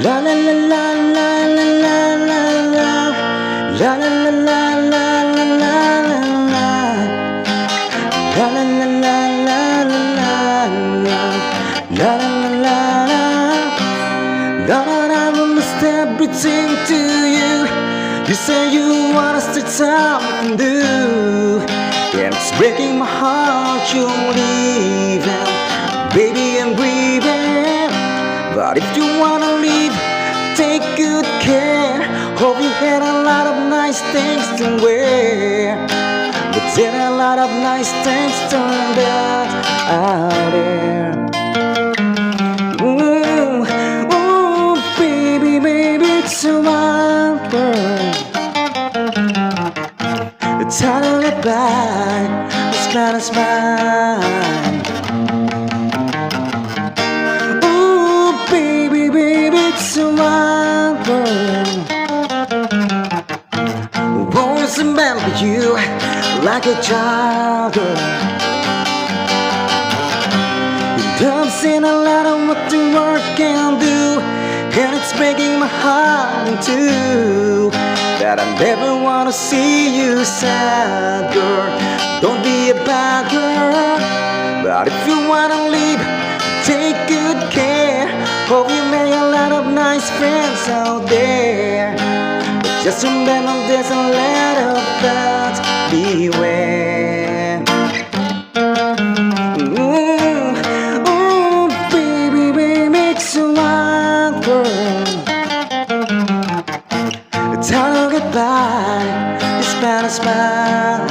La la la la la la la la la. La la la la la la la la la. La la la la la la la la. La la la la la. Lord, I promised everything to you. You say you want us to tell me to do, and it's breaking my heart you're leaving, baby, I'm grieving. But if you wanna leave, take good care. Hope you had a lot of nice things to wear, but then a lot of nice things turned out there. Ooh, ooh, baby, baby, it's a wild world. It's hard to look back, it's not as mine. Ooh, baby, baby, it's a wild world. Always remember you like a child girl. I've seen a lot of what the world can do, and it's breaking my heart in two, that I never wanna see you sad, girl. Don't be a bad girl. But if you wanna leave, take good care. Hope you made a lot of nice friends out there, but just remember there's a lot of that. Beware. It's hard to get by, it's bad as mine.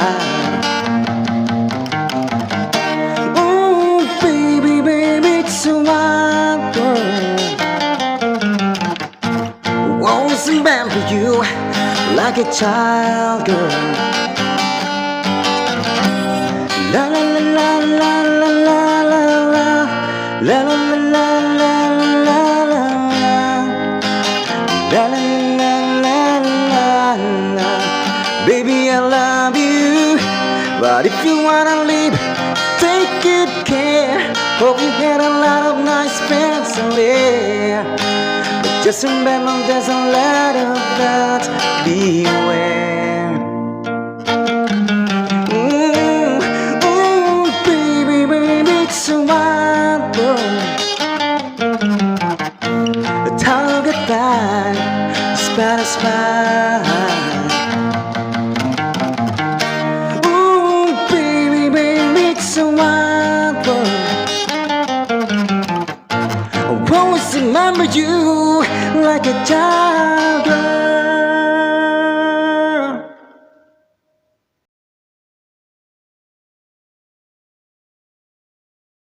Oh, baby, baby, it's a wild world. Always remember you like a child girl. La la la la la la la la la. La la la la la la la. La la la la la la. Baby, I love you, but if you wanna leave, take good care. Hope you had a lot of nice friends out there, but just remember there's a lot of that. Beware. Ooh, ooh, baby, baby, it's a wild world. It's hard to get by, it's bad as mine. Ooh, baby, baby, it's a wild world. I always remember you like a child.